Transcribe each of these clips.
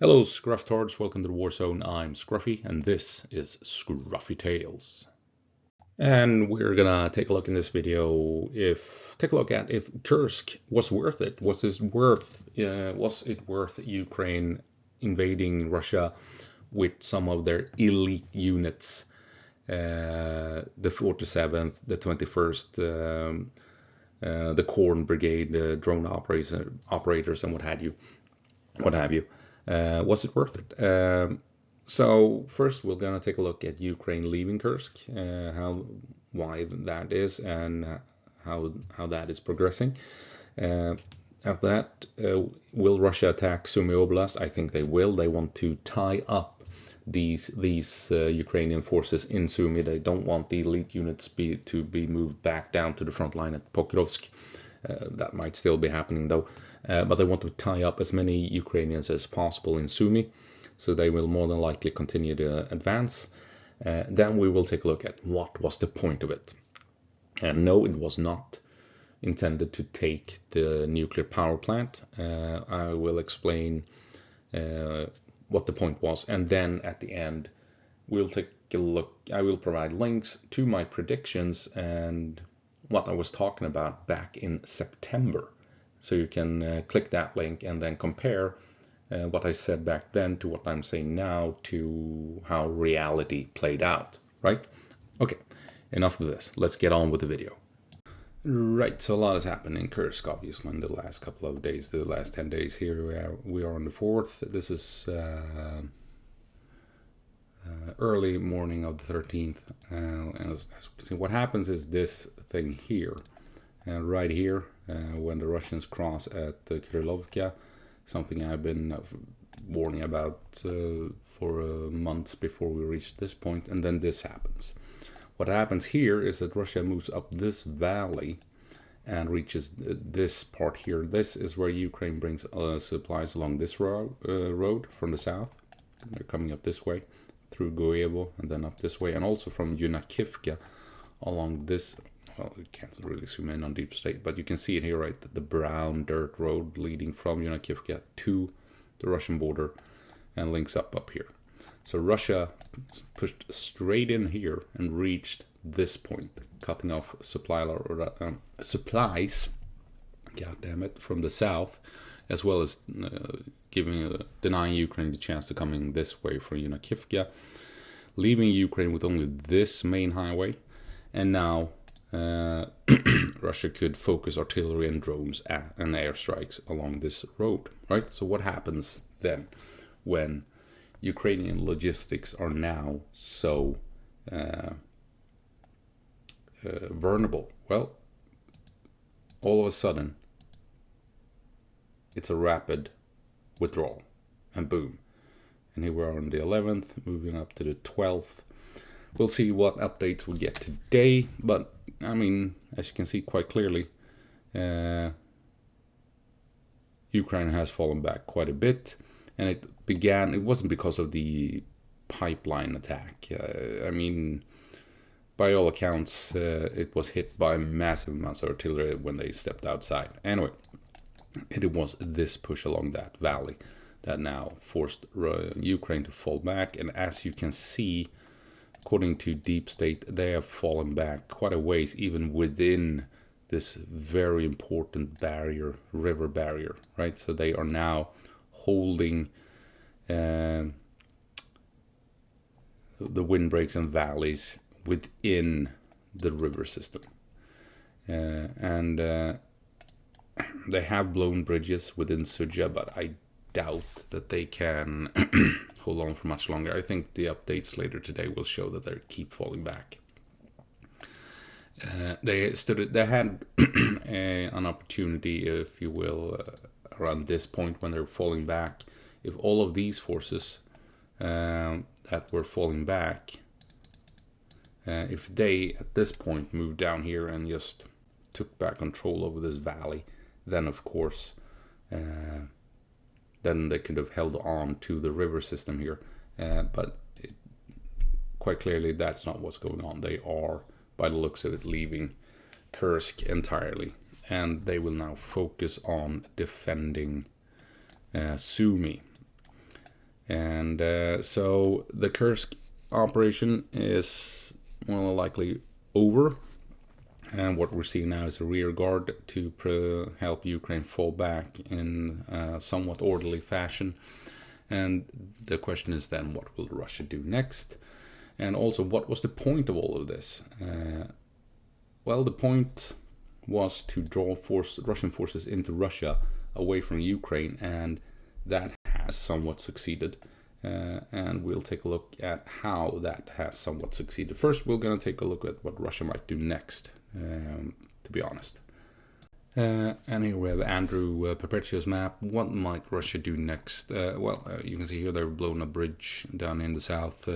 Hello Scrufftards, welcome to the War Zone. I'm Scruffy and this is Scruffy Tales. And we're gonna take a look in this video at if Kursk was worth it. Was it worth Ukraine invading Russia with some of their elite units, the 47th, the 21st, the Corn Brigade, the drone operators, and what have you. Was it worth it? So first we're gonna take a look at Ukraine leaving Kursk, why that is, and how that is progressing. After that, will Russia attack Sumy Oblast? I think they will. They want to tie up these Ukrainian forces in Sumy. They don't want the elite units to be moved back down to the front line at Pokrovsk. That might still be happening though, but they want to tie up as many Ukrainians as possible in Sumy, so they will more than likely continue to advance. Then we will take a look at what was the point of it. And no, it was not intended to take the nuclear power plant. I will explain what the point was, and then at the end we'll take a look. I will provide links to my predictions and what I was talking about back in September, so you can click that link and then compare what I said back then to what I'm saying now to how reality played out, right? Okay, enough of this. Let's get on with the video. Right, so a lot has happened in Kursk, obviously, in the last couple of days, the last 10 days here. We are on the 4th. This is early morning of the 13th. And as we can see, what happens is this thing here, right here, when the Russians cross at Krylovka, something I've been warning about for months before we reach this point, and then this happens. What happens here is that Russia moves up this valley and reaches this part here. This is where Ukraine brings supplies along this road from the south. They're coming up this way through Goevo and then up this way, and also from Yunakivka along this. Well, you can't really zoom in on deep state, but you can see it here, right? The brown dirt road leading from Yunakivka to the Russian border and links up here. So Russia pushed straight in here and reached this point, cutting off supplies, from the south, as well as denying Ukraine the chance to come in this way from Yunakivka, leaving Ukraine with only this main highway, and now Russia could focus artillery and drones and airstrikes along this road, right? So what happens then when Ukrainian logistics are now so vulnerable? Well, all of a sudden, it's a rapid withdrawal, and boom. And here we are on the 11th, moving up to the 12th. We'll see what updates we get today, but I mean, as you can see quite clearly, Ukraine has fallen back quite a bit, and it wasn't because of the pipeline attack. I mean, by all accounts, it was hit by massive amounts of artillery when they stepped outside. Anyway, it was this push along that valley that now forced Ukraine to fall back, and as you can see, according to Deep State, they have fallen back quite a ways, even within this very important river barrier, right? So they are now holding the windbreaks and valleys within the river system. And they have blown bridges within Suja, but I doubt that they can hold on for much longer. I think the updates later today will show that they keep falling back. They had an opportunity, if you will, around this point when they're falling back. If all of these forces that were falling back, if they at this point moved down here and just took back control over this valley, then of course then they could have held on to the river system here, but quite clearly that's not what's going on. They are, by the looks of it, leaving Kursk entirely, and they will now focus on defending Sumy. And so the Kursk operation is more than likely over. And what we're seeing now is a rear guard to help Ukraine fall back in somewhat orderly fashion. And the question is then, what will Russia do next? And also, what was the point of all of this? Well, the point was to draw Russian forces into Russia away from Ukraine, and that has somewhat succeeded. And we'll take a look at how that has somewhat succeeded. First, we're going to take a look at what Russia might do next, to be honest. And here we have Andrew Perpetuo's map. What might Russia do next? You can see here they've blown a bridge down in the south,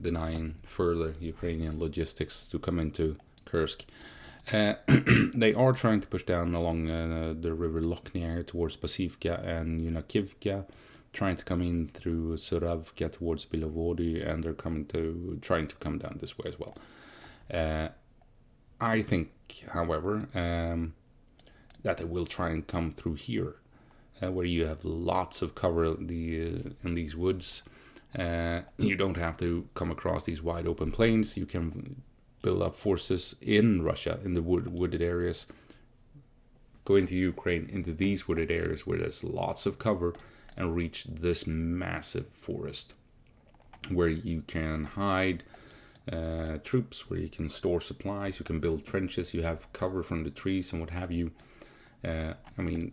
denying further Ukrainian logistics to come into Kursk. They are trying to push down along the river Lochnia towards Pasivka and Yunakivka, trying to come in through Suravka towards Bilovody, and they're trying to come down this way as well. I think, however, that they will try and come through here, where you have lots of cover in these woods. You don't have to come across these wide open plains. You can build up forces in Russia, in the wooded areas, go into Ukraine, into these wooded areas where there's lots of cover, and reach this massive forest where you can hide troops, where you can store supplies, you can build trenches, you have cover from the trees and what have you. I mean,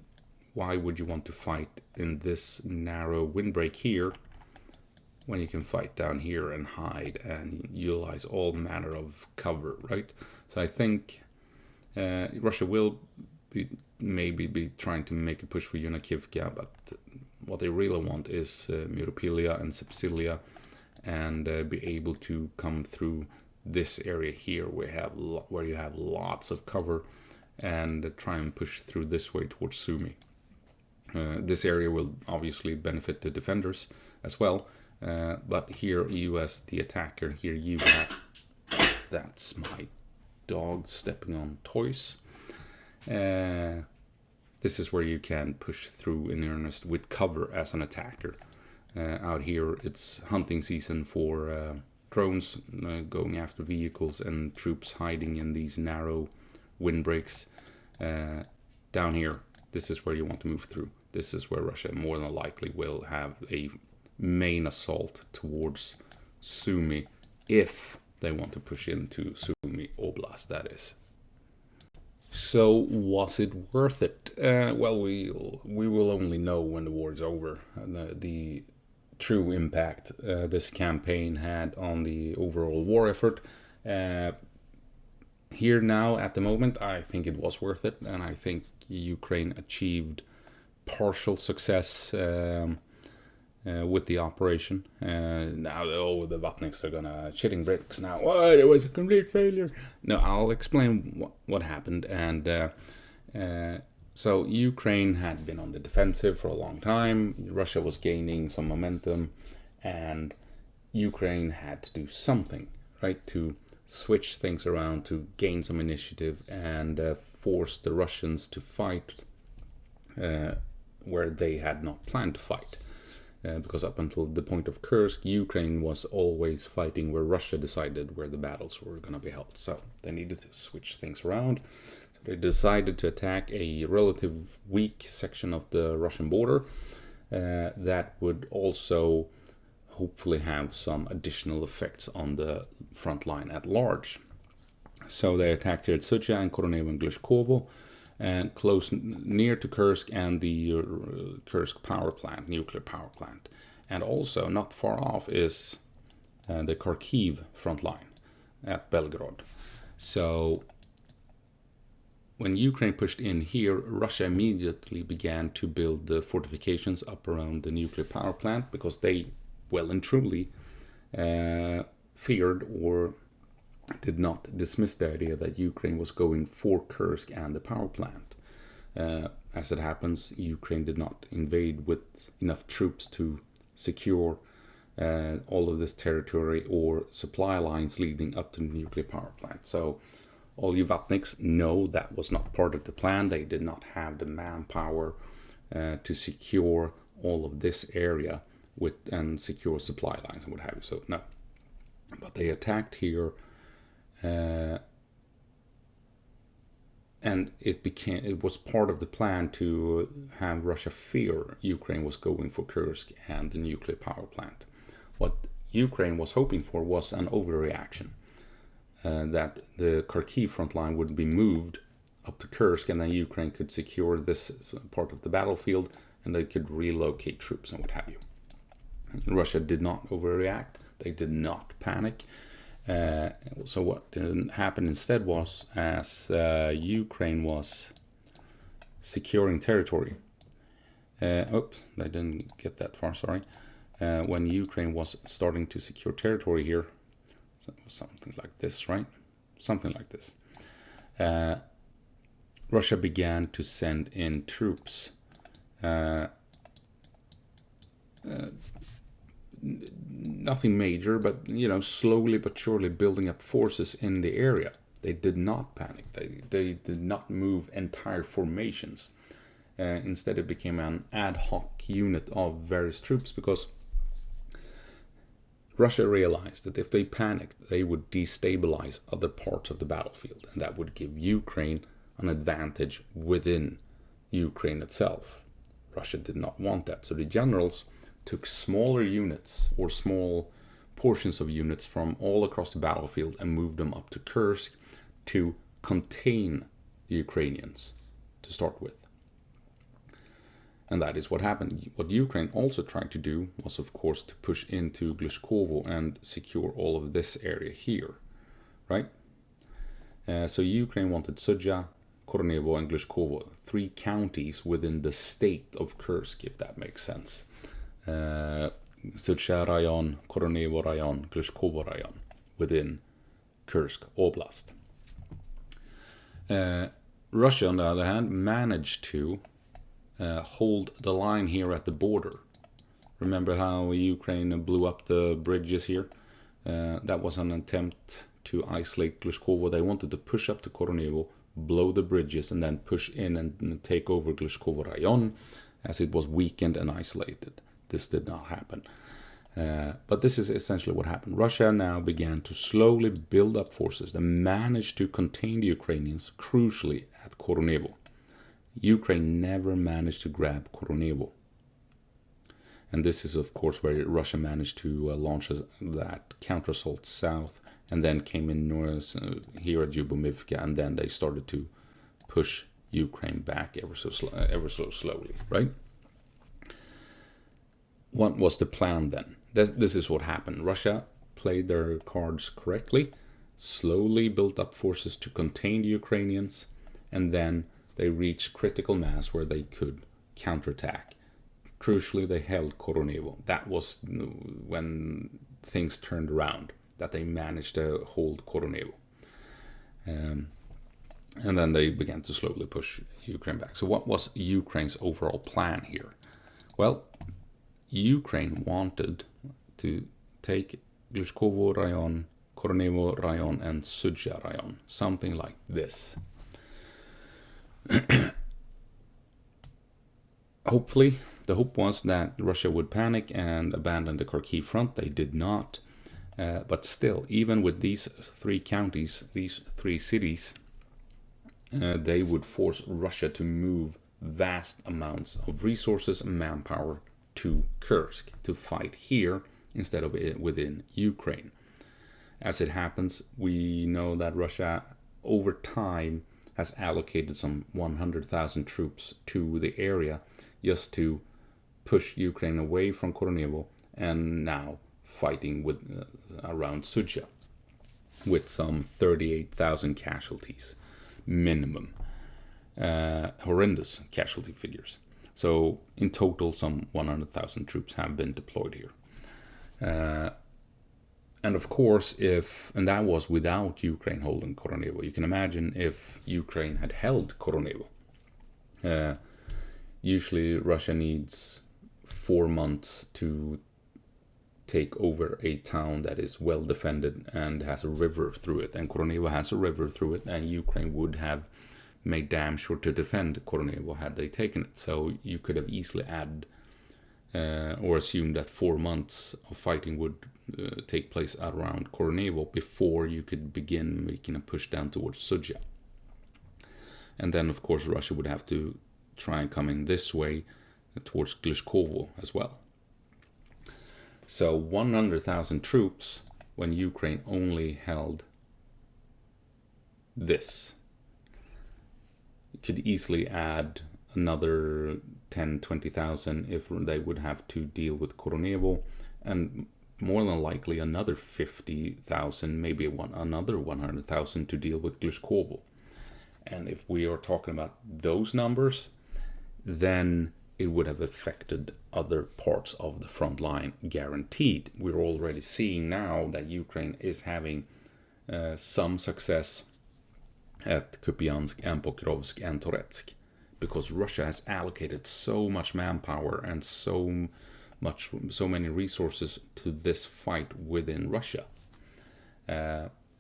why would you want to fight in this narrow windbreak here when you can fight down here and hide and utilize all manner of cover, right? So I think Russia will maybe be trying to make a push for Yunakivka, but what they really want is Myropilya and Sepsilia, and be able to come through this area here where you have lots of cover, and try and push through this way towards Sumy. This area will obviously benefit the defenders as well, but here you as the attacker, here you have, that's my dog stepping on toys. This is where you can push through in earnest with cover as an attacker. Out here it's hunting season for drones going after vehicles and troops hiding in these narrow windbreaks. Down here, this is where you want to move through. This is where Russia more than likely will have a main assault towards Sumy, if they want to push into Sumy Oblast, that is. So was it worth it? Well, we will only know when the war is over. The true impact this campaign had on the overall war effort. Here now, at the moment, I think it was worth it, and I think Ukraine achieved partial success with the operation. Now, the Vatniks are gonna shitting bricks now. Oh, it was a complete failure. No, I'll explain what happened. And so Ukraine had been on the defensive for a long time. Russia was gaining some momentum, and Ukraine had to do something, right, to switch things around, to gain some initiative, and force the Russians to fight where they had not planned to fight. Because up until the point of Kursk, Ukraine was always fighting where Russia decided where the battles were going to be held. So they needed to switch things around. So they decided to attack a relative weak section of the Russian border that would also hopefully have some additional effects on the front line at large. So they attacked here at Sucha and Koronevo and Glushkovo, and close near to Kursk and the Kursk power plant, nuclear power plant. And also not far off is the Kharkiv front line at Belgorod. So when Ukraine pushed in here, Russia immediately began to build the fortifications up around the nuclear power plant, because they well and truly feared or did not dismiss the idea that Ukraine was going for Kursk and the power plant. As it happens, Ukraine did not invade with enough troops to secure all of this territory or supply lines leading up to the nuclear power plant. So all you Vatniks know that was not part of the plan. They did not have the manpower to secure all of this area and secure supply lines and what have you. So no, but they attacked here, and it was part of the plan to have Russia fear Ukraine was going for Kursk and the nuclear power plant. What Ukraine was hoping for was an overreaction, that the Kharkiv front line would be moved up to Kursk, and then Ukraine could secure this part of the battlefield, and they could relocate troops and what have you. Russia did not overreact. They did not panic. So what happened instead was, as Ukraine was securing territory, oops, I didn't get that far, sorry. When Ukraine was starting to secure territory here, something like this, right? Something like this. Russia began to send in troops. Nothing major, but slowly but surely building up forces in the area. They did not panic. They did not move entire formations. Instead, it became an ad hoc unit of various troops, because Russia realized that if they panicked, they would destabilize other parts of the battlefield, and that would give Ukraine an advantage within Ukraine itself. Russia did not want that, so the generals took smaller units or small portions of units from all across the battlefield and moved them up to Kursk to contain the Ukrainians to start with. And that is what happened. What Ukraine also tried to do was, of course, to push into Glushkovo and secure all of this area here, right? So Ukraine wanted Sudzha, Kornevo, and Glushkovo, 3 counties within the state of Kursk, if that makes sense. Sudzha Rayon, Kornevo Rayon, Glushkovo Rayon, within Kursk Oblast. Russia, on the other hand, managed to hold the line here at the border. Remember how Ukraine blew up the bridges here? That was an attempt to isolate Glushkovo. They wanted to push up to Kornevo, blow the bridges, and then push in and take over Glushkovo Rayon, as it was weakened and isolated. This did not happen. But this is essentially what happened. Russia now began to slowly build up forces that managed to contain the Ukrainians, crucially at Kornevo. Ukraine never managed to grab Kornevo. And this is, of course, where Russia managed to launch that counter-assault south, and then came in north here at Zhytomyr, and then they started to push Ukraine back ever so slowly, right? What was the plan then? This is what happened. Russia played their cards correctly, slowly built up forces to contain the Ukrainians, and then they reached critical mass where they could counterattack. Crucially, they held Kornevo. That was when things turned around, that they managed to hold Kornevo. And then they began to slowly push Ukraine back. So what was Ukraine's overall plan here? Well, Ukraine wanted to take Glushkovo Rayon, Kornevo Rayon, and Sudzha Rayon, something like this. Hopefully, the hope was that Russia would panic and abandon the Kharkiv front. They did not. But still, even with these 3 counties, these 3 cities, they would force Russia to move vast amounts of resources and manpower to Kursk to fight here instead of within Ukraine. As it happens, we know that Russia over time has allocated some 100,000 troops to the area just to push Ukraine away from Kornevo, and now fighting with around Sudzha with some 38,000 casualties minimum. Horrendous casualty figures. So in total, some 100,000 troops have been deployed here. And of course, and that was without Ukraine holding Kornevo. You can imagine if Ukraine had held Kornevo. Usually Russia needs 4 months to take over a town that is well defended and has a river through it. And Kornevo has a river through it, and Ukraine would have made damn sure to defend Kornevo had they taken it. So you could have easily added or assume that 4 months of fighting would take place at around Koronevo before you could begin making a push down towards Sudzha. And then, of course, Russia would have to try and come in this way towards Glushkovo as well. So 100,000 troops when Ukraine only held this. You could easily add another 10, 20,000 if they would have to deal with Koronevo, and more than likely another 50,000, maybe another 100,000 to deal with Glushkovo. And if we are talking about those numbers, then it would have affected other parts of the front line, guaranteed. We're already seeing now that Ukraine is having some success at Kupiansk and Pokrovsk and Toretsk, because Russia has allocated so much manpower and so many resources to this fight within Russia.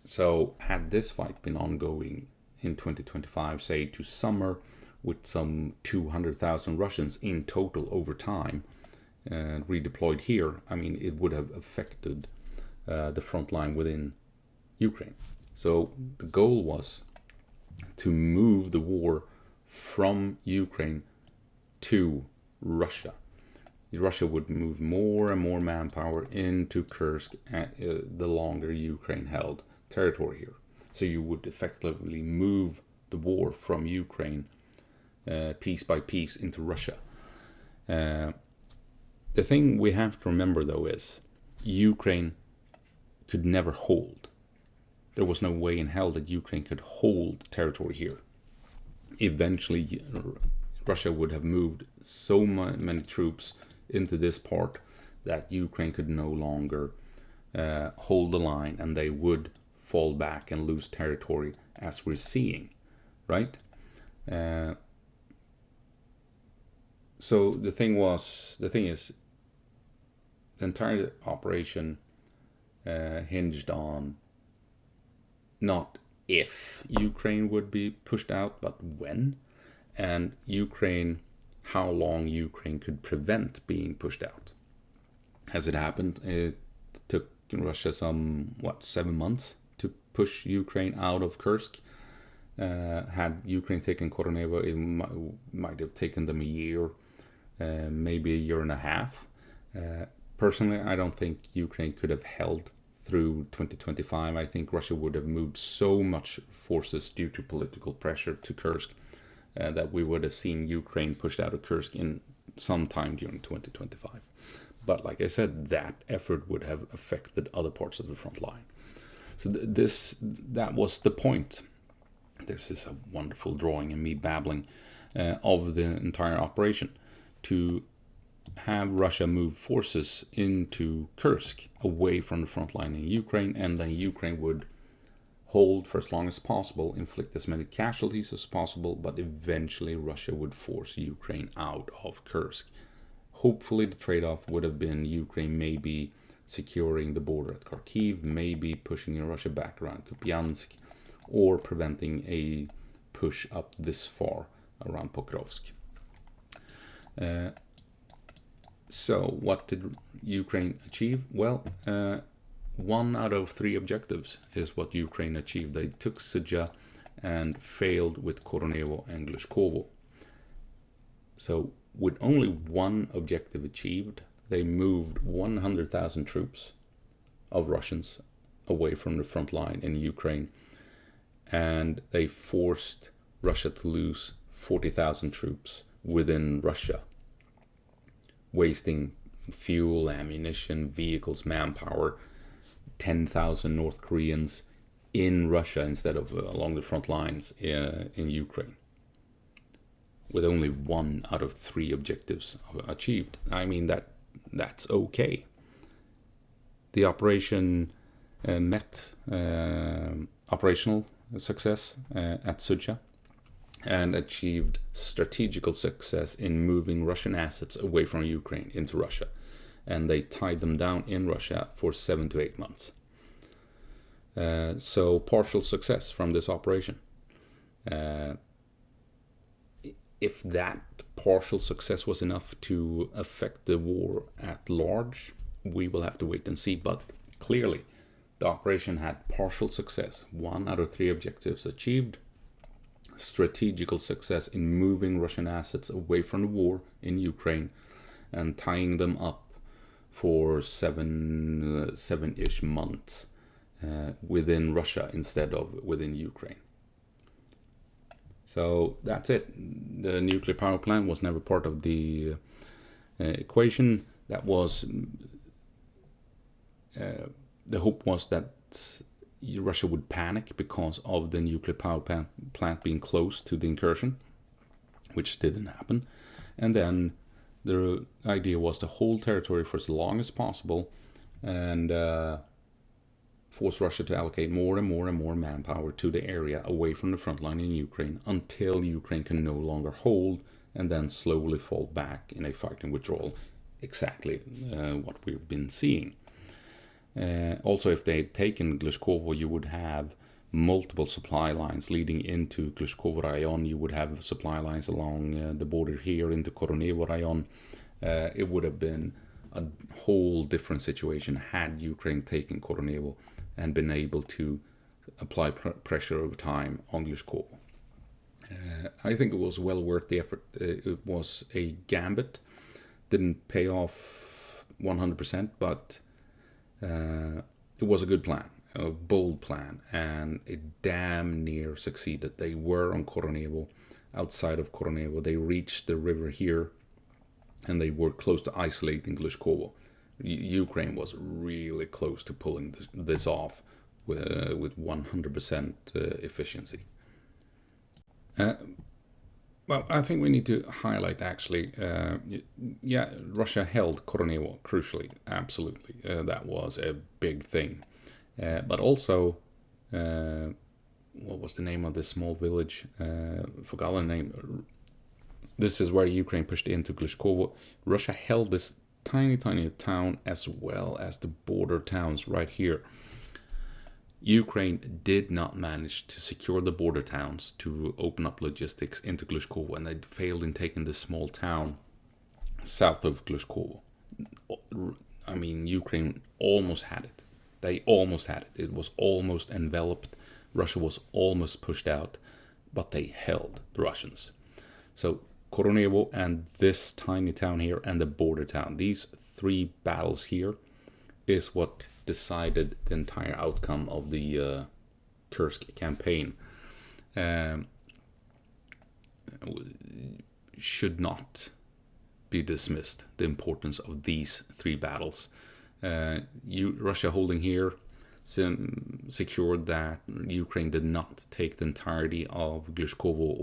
So had this fight been ongoing in 2025, say to summer, with some 200,000 Russians in total over time redeployed here, I mean, it would have affected the front line within Ukraine. So the goal was to move the war from Ukraine to Russia. Russia would move more and more manpower into Kursk the longer Ukraine held territory here. So you would effectively move the war from Ukraine piece by piece into Russia. The thing we have to remember, though, is Ukraine could never hold. There was no way in hell that Ukraine could hold territory here. Eventually, Russia would have moved so many troops into this part that Ukraine could no longer hold the line, and they would fall back and lose territory, as we're seeing, right? So the thing is, the entire operation hinged on not if Ukraine would be pushed out, but when, and how long Ukraine could prevent being pushed out. As it happened, it took Russia some 7 months to push Ukraine out of Kursk. Had Ukraine taken Koronevo, it might have taken them a year, maybe a year and a half. Personally, I don't think Ukraine could have held through 2025. I think Russia would have moved so much forces due to political pressure to Kursk that we would have seen Ukraine pushed out of Kursk in some time during 2025. But like I said, that effort would have affected other parts of the front line. So that was the point. This is a wonderful drawing and me babbling of the entire operation, to have Russia move forces into Kursk away from the front line in Ukraine, and then Ukraine would hold for as long as possible, inflict as many casualties as possible, but eventually Russia would force Ukraine out of Kursk. Hopefully the trade-off would have been Ukraine maybe securing the border at Kharkiv, maybe pushing Russia back around Kupiansk, or preventing a push up this far around Pokrovsk. So what did Ukraine achieve? Well, 1 out of 3 objectives is what Ukraine achieved. They took Sudzha and failed with Koronevo and Glushkovo. So with only 1 objective achieved, they moved 100,000 troops of Russians away from the front line in Ukraine, and they forced Russia to lose 40,000 troops within Russia, wasting fuel, ammunition, vehicles, manpower, 10,000 North Koreans in Russia instead of along the front lines in Ukraine, with only 1 out of 3 objectives achieved. I mean, that's okay. The operation met operational success at Sudzha, and achieved strategical success in moving Russian assets away from Ukraine into Russia. And they tied them down in Russia for 7 to 8 months. So partial success from this operation. If that partial success was enough to affect the war at large, we will have to wait and see. But clearly, the operation had partial success. 1 out of 3 objectives achieved. Strategical success in moving Russian assets away from the war in Ukraine and tying them up for seven-ish months within Russia instead of within Ukraine. So that's it. The nuclear power plant was never part of the equation. That was the hope was that Russia would panic because of the nuclear power plant being close to the incursion, which didn't happen. And then the idea was to hold territory for as long as possible and force Russia to allocate more and more and more manpower to the area away from the front line in Ukraine until Ukraine can no longer hold, and then slowly fall back in a fighting withdrawal. Exactly what we've been seeing. Also, if they had taken Glushkovo, you would have multiple supply lines leading into Glushkovo Rayon. You would have supply lines along the border here into Koronevo Rayon. It would have been a whole different situation had Ukraine taken Koronevo and been able to apply pressure over time on Glushkovo. I think it was well worth the effort. It was a gambit. Didn't pay off 100%, but it was a good plan, a bold plan, and it damn near succeeded. They were on Koronevo, outside of Koronevo. They reached the river here, and they were close to isolating Glushkovo. Ukraine was really close to pulling this off with 100% efficiency. Well, I think we need to highlight actually, Russia held Koronevo, crucially, absolutely. That was a big thing. But also, what was the name of this small village? Forgot the name. This is where Ukraine pushed into Glushkovo. Russia held this tiny town as well as the border towns right here. Ukraine did not manage to secure the border towns to open up logistics into Glushkovo, and they failed in taking this small town south of Glushkovo. I mean, Ukraine almost had it. They almost had it. It was almost enveloped. Russia was almost pushed out, but they held the Russians. So Koronevo and this tiny town here and the border town, these 3 battles here is what decided the entire outcome of the Kursk campaign. Should not be dismissed, the importance of these 3 battles. Russia holding here secured that Ukraine did not take the entirety of Glushkovo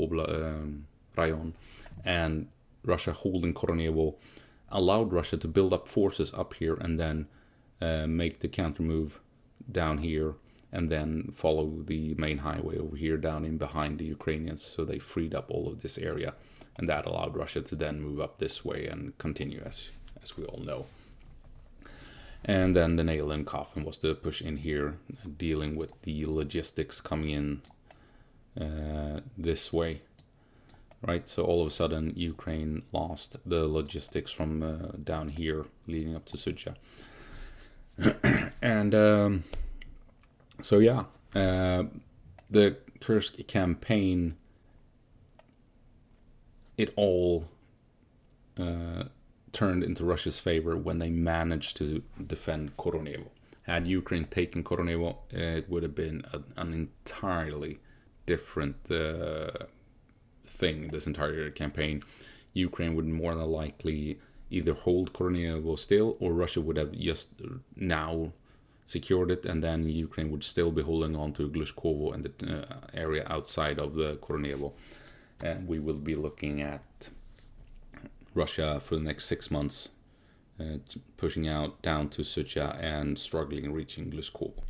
Rayon, and Russia holding Koronevo allowed Russia to build up forces up here and then make the counter move down here and then follow the main highway over here down in behind the Ukrainians. So they freed up all of this area, and that allowed Russia to then move up this way and continue, as we all know. And then the nail in the coffin was to push in here, dealing with the logistics coming in this way. Right, so all of a sudden Ukraine lost the logistics from down here leading up to Sucha. And the Kursk campaign, it all turned into Russia's favor when they managed to defend Koronevo. Had Ukraine taken Koronevo, it would have been an entirely different thing, this entire campaign. Ukraine would more than likely either hold Koronevo still, or Russia would have just now secured it, and then Ukraine would still be holding on to Glushkovo and the area outside of the Koronevo. And we will be looking at Russia for the next 6 months, pushing out down to Sucha and struggling reaching Glushkovo.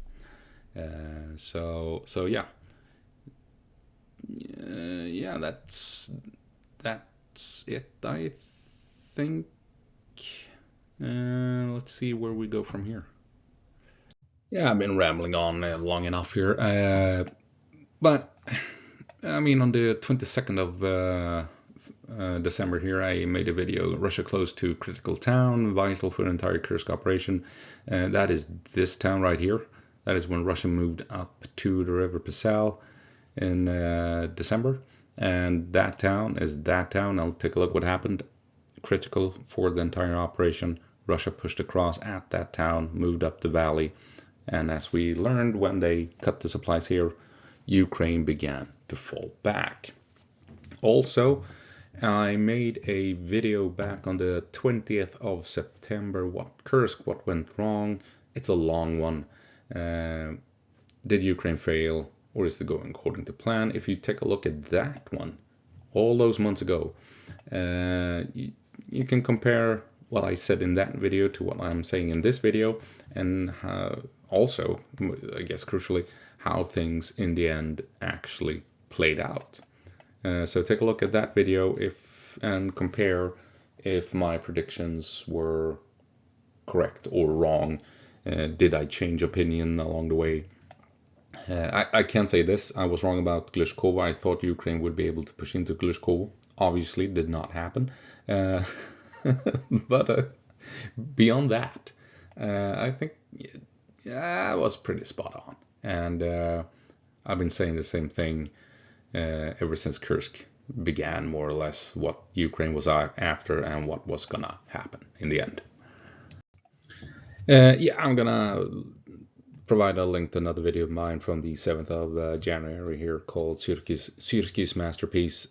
That's it, I think. Let's see where we go from here. Yeah, I've been rambling on long enough here. But I mean, on the 22nd of December here, I made a video, Russia close to critical town, vital for the entire Kursk operation. That is this town right here. That is when Russia moved up to the river Pesal in December. And that town is that town. I'll take a look what happened. Critical for the entire operation. Russia pushed across at that town, moved up the valley. And as we learned, when they cut the supplies here, Ukraine began to fall back. Also, I made a video back on the 20th of September. Kursk, what went wrong? It's a long one. Did Ukraine fail, or is it going according to plan? If you take a look at that one, all those months ago, you can compare what I said in that video to what I'm saying in this video, and also, I guess crucially, how things in the end actually played out. So take a look at that video and compare if my predictions were correct or wrong. Did I change opinion along the way? I can say this, I was wrong about Glushkovo. I thought Ukraine would be able to push into Glushkovo. Obviously did not happen. But beyond that, I think I was pretty spot on. And I've been saying the same thing ever since Kursk began, more or less, what Ukraine was after and what was gonna happen in the end. Yeah, I'm gonna provide a link to another video of mine from the 7th of January here called Syrskis Masterpiece.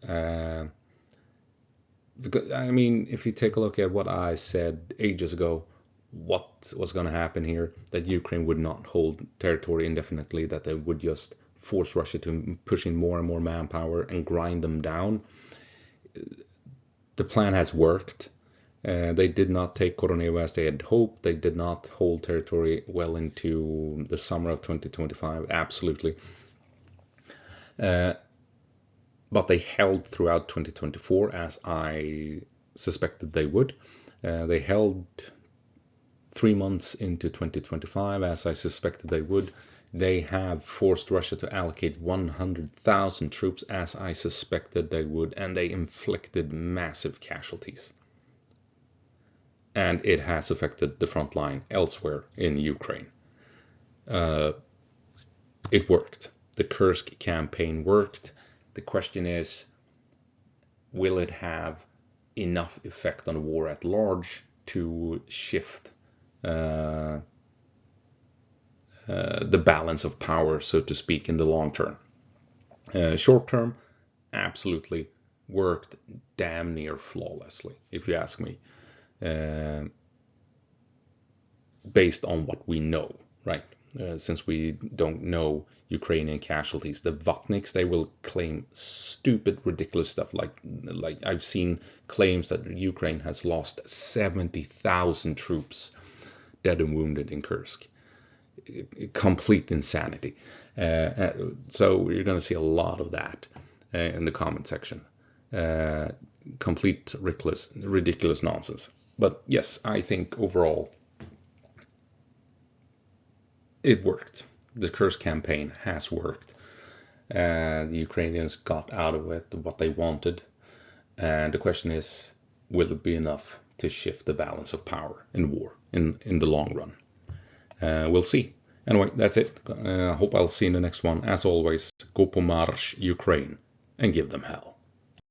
Because, I mean, if you take a look at what I said ages ago, what was going to happen here, that Ukraine would not hold territory indefinitely, that they would just force Russia to push in more and more manpower and grind them down. The plan has worked. They did not take Koronevo as they had hoped. They did not hold territory well into the summer of 2025, absolutely. But they held throughout 2024, as I suspected they would. They held 3 months into 2025, as I suspected they would. They have forced Russia to allocate 100,000 troops, as I suspected they would, and they inflicted massive casualties. And it has affected the front line elsewhere in Ukraine. It worked. The Kursk campaign worked. The question is, will it have enough effect on the war at large to shift the balance of power, so to speak, in the long term? Short term, absolutely worked damn near flawlessly, if you ask me, based on what we know, right? Since we don't know Ukrainian casualties, the Vatniks, they will claim stupid, ridiculous stuff. Like I've seen claims that Ukraine has lost 70,000 troops dead and wounded in Kursk. Complete insanity. So you're going to see a lot of that in the comment section. Complete ridiculous nonsense. But yes, I think overall it worked. The Kursk campaign has worked. The Ukrainians got out of it what they wanted. And the question is, will it be enough to shift the balance of power in war in the long run? We'll see. Anyway, that's it. I hope I'll see you in the next one. As always, go på marsch, Ukraine, and give them hell.